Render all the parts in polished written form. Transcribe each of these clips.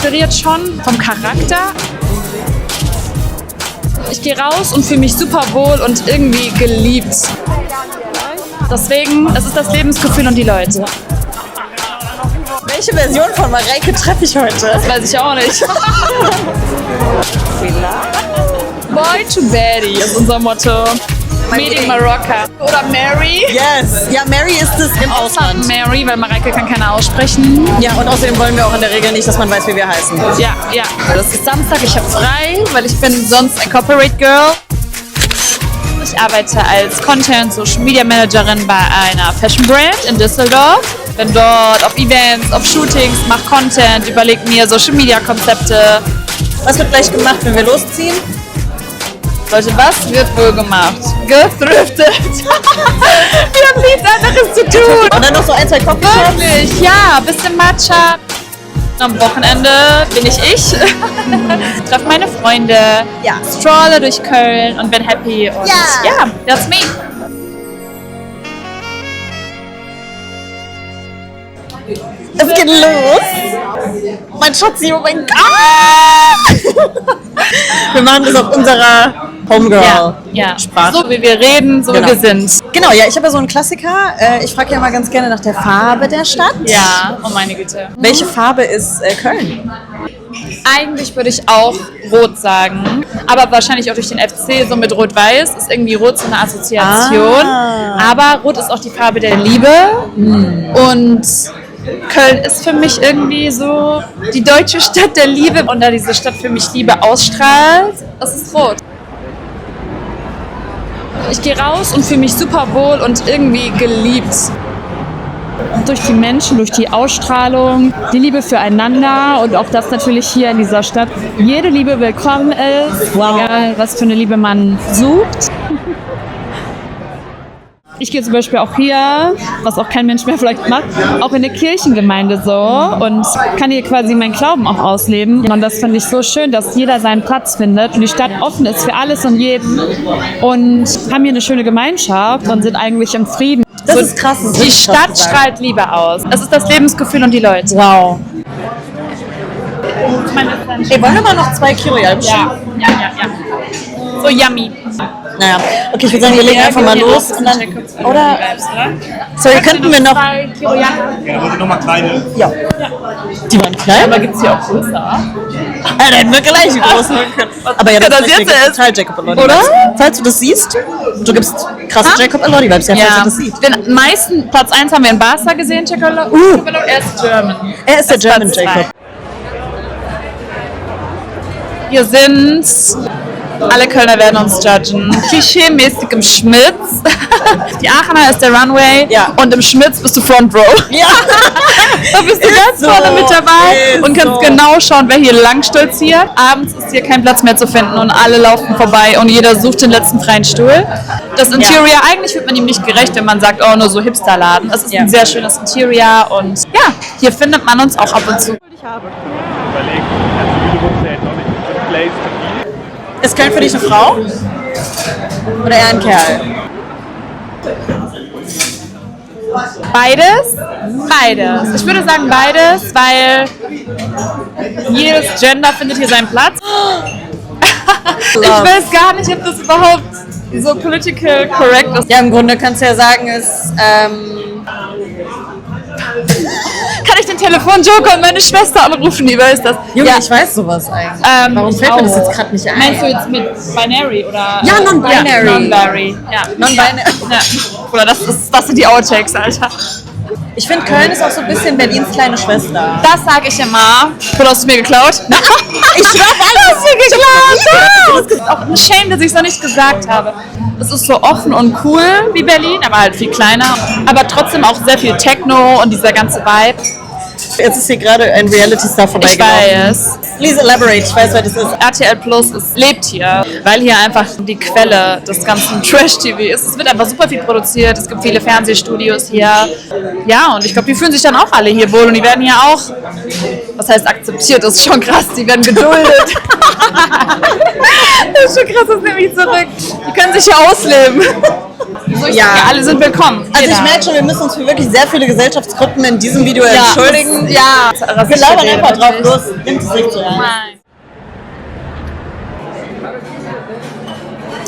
inspiriert schon vom Charakter. Ich gehe raus und fühle mich super wohl und irgendwie geliebt. Deswegen, es ist das Lebensgefühl und die Leute. Welche Version von Mareike treffe ich heute? Das weiß ich auch nicht. Boy to Betty ist unser Motto. Meeting Marokka. Oder Mary. Yes. Ja, Mary ist es im Ausland. Mary, weil Mareike kann keiner aussprechen. Ja, und außerdem wollen wir auch in der Regel nicht, dass man weiß, wie wir heißen. Ja. Das ist Samstag, ich habe frei, weil ich bin sonst ein Corporate Girl. Ich arbeite als Content Social Media Managerin bei einer Fashion Brand in Düsseldorf. Bin dort auf Events, auf Shootings, mache Content, überlege mir Social Media Konzepte. Was wird gleich gemacht, wenn wir losziehen? Leute, was wird wohl gemacht? Gethriftet. Wir haben nichts anderes zu tun. Und dann noch so ein, zwei Cocktails. Wirklich, ja, bisschen Matcha. Am Wochenende bin ich. Treffe meine Freunde, strolle durch Köln und bin happy. Und ja, that's me. Es geht los. Mein Schatzi, oh mein Gott. Wir machen das auf unserer Homegirl-Sprache. So wie wir reden, so wie wir sind. Genau, ja, ich habe ja so einen Klassiker. Ich frage ja mal ganz gerne nach der Farbe der Stadt. Ja, oh meine Güte. Welche Farbe ist Köln? Eigentlich würde ich auch rot sagen, aber wahrscheinlich auch durch den FC, so mit rot-weiß ist irgendwie rot so eine Assoziation. Aber rot ist auch die Farbe der Liebe und Köln ist für mich irgendwie so die deutsche Stadt der Liebe und da diese Stadt für mich Liebe ausstrahlt, das ist rot. Ich gehe raus und fühle mich super wohl und irgendwie geliebt. Durch die Menschen, durch die Ausstrahlung, die Liebe füreinander und auch das natürlich hier in dieser Stadt. Jede Liebe willkommen ist, egal was für eine Liebe man sucht. Ich gehe zum Beispiel auch hier, was auch kein Mensch mehr vielleicht macht, auch in eine Kirchengemeinde so und kann hier quasi meinen Glauben auch ausleben. Und das finde ich so schön, dass jeder seinen Platz findet und die Stadt offen ist für alles und jeden und haben hier eine schöne Gemeinschaft und sind eigentlich im Frieden. Das ist krass. Das ist die Stadt strahlt Liebe aus. Es ist das Lebensgefühl und die Leute. Wow. Ey, wollen wir mal noch 2 Kilo bestellen? Ja. So yummy. Naja, okay, ich würde sagen, wir legen einfach mal los. Und dann, oder? Sorry, könnten wir noch... 2 Kilo Yummy. Ja, wollte nochmal kleine. Ja. Die waren klein? Aber gibt es hier auch größer? Ja, dann hätten wir gleich die großen holen können. Aber ja, das ist total Jacob Elordi. Oder? Falls du das siehst, du gibst krasse Jacob Elordi-Vibes, falls du das siehst. Den meisten, Platz 1 haben wir in Barca gesehen, Jacob Elordi. Er ist German. Er ist der German Jacob. Wir sind... Alle Kölner werden uns judgen. Klischee-mäßig im Schmitz. Die Aachener ist der Runway und im Schmitz bist du Front Row. Ja. Da bist du ganz vorne mit dabei und kannst genau schauen, wer hier lang stolziert. Abends ist hier kein Platz mehr zu finden und alle laufen vorbei und jeder sucht den letzten freien Stuhl. Das Interior, eigentlich wird man ihm nicht gerecht, wenn man sagt, oh, nur so Hipsterladen. Es ist ein sehr schönes Interior und ja, hier findet man uns auch ab und zu. Ist Köln für dich eine Frau? Oder eher ein Kerl? Beides. Ich würde sagen beides, weil jedes Gender findet hier seinen Platz. Ich weiß gar nicht, ob das überhaupt so political correct ist. Ja, im Grunde kannst du ja sagen, es... Kann ich den Telefonjoker und meine Schwester anrufen? Wie weiß das? Junge, ich weiß sowas eigentlich. Warum fällt mir das jetzt gerade nicht ein? Meinst du jetzt mit Binary oder? Ja, Non-Binary. Ja, Non-Binary. Ja. Non-Binary. Ja. Oder das sind die Outtakes, Alter. Ich finde, Köln ist auch so ein bisschen Berlins kleine Schwester. Das sage ich immer. Oder hast du mir geklaut? Ich schwör alles. Hast du mir geklaut? Das ist auch ein Shame, dass ich es noch nicht gesagt habe. Es ist so offen und cool wie Berlin, aber halt viel kleiner. Aber trotzdem auch sehr viel Techno und dieser ganze Vibe. Jetzt ist hier gerade ein Reality-Star vorbeigelaufen. Ich weiß. Please elaborate, ich weiß, wer das ist. RTL Plus lebt hier, weil hier einfach die Quelle des ganzen Trash-TV ist. Es wird einfach super viel produziert, es gibt viele Fernsehstudios hier. Ja, und ich glaube, die fühlen sich dann auch alle hier wohl und die werden hier auch, was heißt akzeptiert, das ist schon krass, die werden geduldet. Das ist schon krass, das nehme ich zurück. Die können sich hier ausleben. So, ich sage, alle sind willkommen. Also ich merke schon, wir müssen uns für wirklich sehr viele Gesellschaftsgruppen in diesem Video entschuldigen. Ja, wir labern einfach drauf los. Nimmt es nicht so ernst.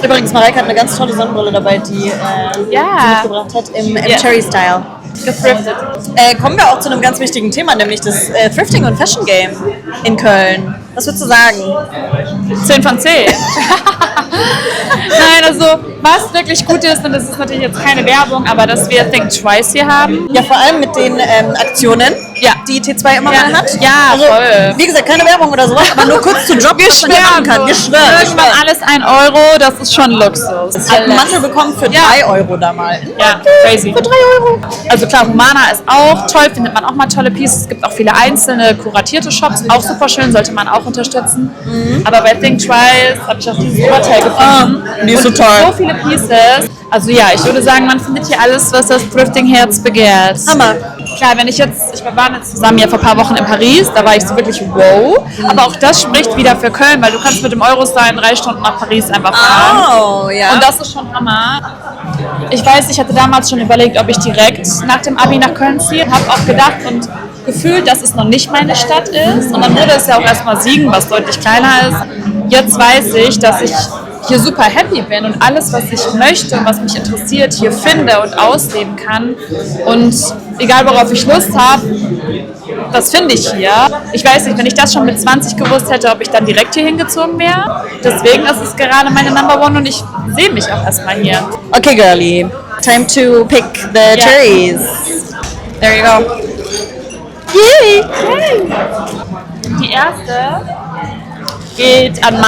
Übrigens, Mareike hat eine ganz tolle Sonnenbrille dabei, die sie mitgebracht hat im Cherry-Style. Gethriftet. Kommen wir auch zu einem ganz wichtigen Thema, nämlich das Thrifting und Fashion Game in Köln. Was würdest du sagen? 10 von 10. Nein, also was wirklich gut ist, und das ist natürlich jetzt keine Werbung, aber dass wir Think Twice hier haben. Ja, vor allem mit den Aktionen, die T2 immer mal hat. Ja, also, voll. Wie gesagt, keine Werbung oder sowas, aber nur kurz zu droppen, was man hier machen kann. Wir schwören. Irgendwann alles 1 Euro, das ist schon Luxus. Ich habe einen Mantel bekommen für 3 Euro damals. Ja, crazy. Für 3 Euro. Also klar, Humana ist auch toll, findet man auch mal tolle Pieces. Es gibt auch viele einzelne kuratierte Shops, auch super schön, sollte man auch unterstützen. Aber bei Think Twice habe ich auch dieses Urteil gefunden. Die ist so toll. So viele Pieces. Also ja, ich würde sagen, man findet hier alles, was das Thrifting-Herz begehrt. Hammer. Klar, wir waren jetzt zusammen ja vor ein paar Wochen in Paris, da war ich so wirklich wow. Aber auch das spricht wieder für Köln, weil du kannst mit dem Eurostar in 3 Stunden nach Paris einfach fahren. Oh, ja. Und das ist schon Hammer. Ich weiß, ich hatte damals schon überlegt, ob ich direkt nach dem Abi nach Köln ziehe. Habe auch gedacht und gefühlt, dass es noch nicht meine Stadt ist. Und dann wurde es ja auch erstmal Siegen, was deutlich kleiner ist. Jetzt weiß ich, dass ich hier super happy bin und alles, was ich möchte und was mich interessiert, hier finde und ausleben kann. Und egal, worauf ich Lust habe, das finde ich hier. Ich weiß nicht, wenn ich das schon mit 20 gewusst hätte, ob ich dann direkt hier hingezogen wäre. Deswegen ist es gerade meine Number One und ich sehe mich auch erstmal hier. Okay, girlie. Time to pick the cherries. There you go. Yay! Die erste geht an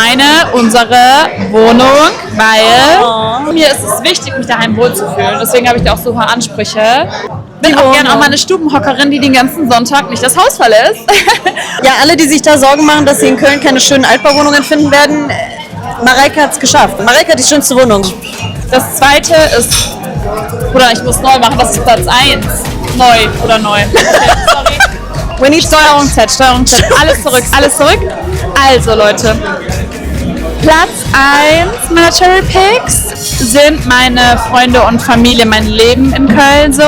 unsere Wohnung, weil mir ist es wichtig, mich daheim wohlzufühlen. Deswegen habe ich da auch so hohe Ansprüche. Bin auch gerne auch mal eine Stubenhockerin, die den ganzen Sonntag nicht das Haus verlässt. Ja, alle, die sich da Sorgen machen, dass sie in Köln keine schönen Altbauwohnungen finden werden, Mareike hat es geschafft. Mareike hat die schönste Wohnung. Das zweite ist, oder ich muss neu machen, das ist Platz 1. Neu. Okay, sorry. We need Steuerung Z. Alles zurück. Also Leute, Platz 1 meiner Cherry Picks sind meine Freunde und Familie, mein Leben in Köln so.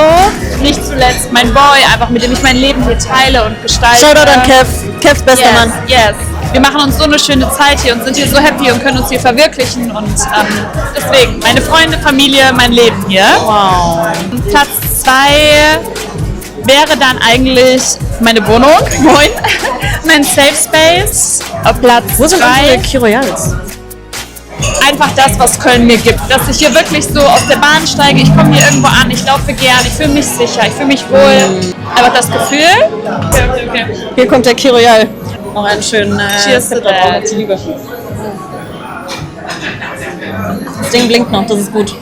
Nicht zuletzt mein Boy, einfach mit dem ich mein Leben hier teile und gestalte. Shoutout an Kev. Kevs bester Mann. Yes. Wir machen uns so eine schöne Zeit hier und sind hier so happy und können uns hier verwirklichen und deswegen meine Freunde, Familie, mein Leben hier. Wow. Und Platz 2 wäre dann eigentlich meine Wohnung, mein Safe Space auf Platz 2. Wo sind unsere Key-Royals? Einfach das, was Köln mir gibt. Dass ich hier wirklich so aus der Bahn steige, ich komme hier irgendwo an, ich laufe gern, ich fühle mich sicher, ich fühle mich wohl. Einfach das Gefühl. Okay. Hier kommt der Key-Royal. Noch einen schönen Cheers to that. Liebe. Das Ding blinkt noch, das ist gut.